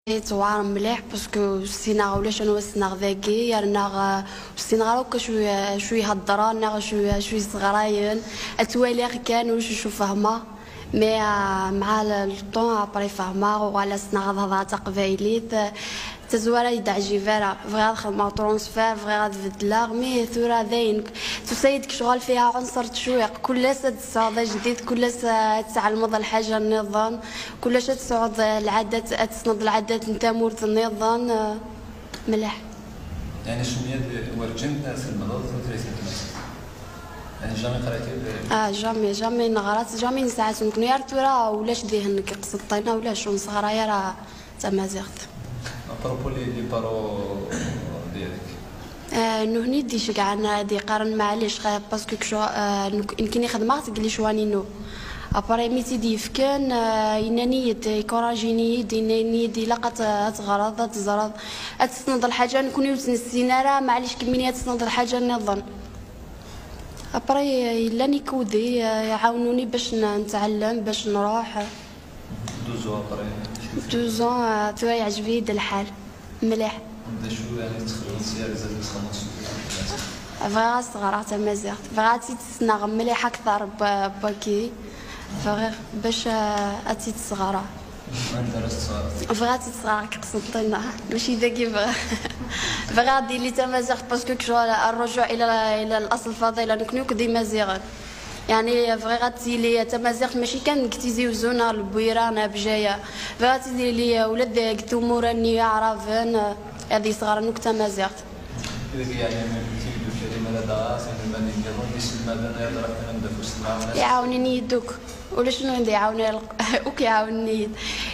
توعر مليح باسكو السيناغ ولاش انا السيناغ ذاكي يرنا السيناغ هكا شويه هضره شويه صغراين اتوالي غير كان واش نشوف فاهمه مي مع الطون ابري فاهمه وعلى سناغ هضره تقبايليت تزوارا يدعجي فيرا فغا خدمه ترونسفير فغا تبدلا مي ثورا داين تسيدك شغال فيها عنصر تشويق كل تسعود جديد كل تعلم الحاجه النظام كل تسعود العادات تسند العادات نتا مورت النظام مليح يعني شويه ورجنت في المرض وثلاثه يعني جامي قريتي جامي نغرات جامي نساعات نكون يا تورا ولاش ديهنك قصطينا ولاش صغرا يا راه تمازيغت ابروبو لي بارو ديالك نهني ديش كاع انا دي قارن معليش باسكو يمكن خدمه تقلي شوانينو ابري ميتي دي فكان يناني يكوراجيني ديناني دي لقات تغرض تزرد تسند الحاجه نكون يوسن السيناره معليش كمينيه تسند الحاجه نظن ابري لاني كودي يعاونوني باش نتعلم باش نروح دوزون تو يعجبني يد الحال مليح بدا شو يعني تخلصي على زاد تخلص فغا صغار حتى مازال بغاتي تسنغ مليح اكثر باكي فغير باش اتي تصغرا بغاتي تصغر كقسطينا ماشي داكي بغا دير لي تمازيغ باسكو الرجوع الى الاصل الفضيله نكونو ديما زيغ يعني فغاتي لي تمازيغ ماشي كان كتيزي وزونا البويرانه بجايه فغاتي دير لي ولاد قتو موراني عرفان هذه صغار نوك تمازيغ يعاونني يدوك ولا شنو ندي يعاونني وكيعاونني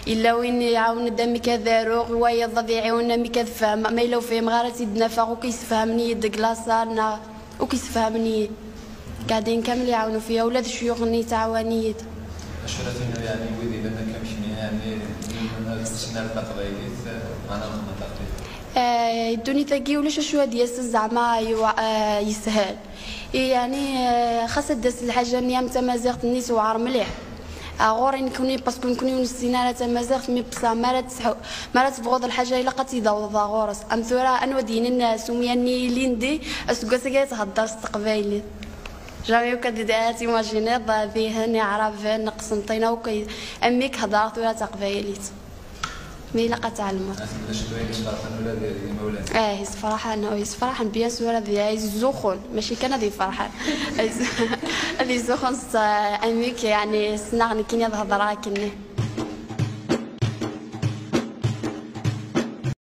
الا وين يعاون دامي كذا روايه ضدي يعاوننا مي كذا ما الا فهم غير تيدنا فاغ وكيسفهمني يد كلاصانا وكيسفهمني قاعدين كامل يعاونوا فيا ولاد الشيوخ ني تعاونيت اشرتينو يعني ويدي لما كنمشي يعني من السنه القبائليه انا الخدمه يدوني ثقي ولاش شويه ديال زعما يسهل يعني خاصة داس الحاجه نيام تمازيغت النيس وعار مليح غوري نكوني باسكو نكوني نسينا تمازيغت مي بصح ما تبغض الحاجه الا قد يدوض غورس ام ثورا انو دين الناس ومياني ليندي اسكو سكا تهضر استقبايلي جامي وكديراتي ماجيني ضابيهن يعرفن قسنطينه وكي اميك هضرت ولا تقبايليت مي لقى تعلمت يصفرحن بيان سور هذه الزخون ماشي كان هذه فرحان هذه الزخون اميك يعني سنغني كيني هضره كني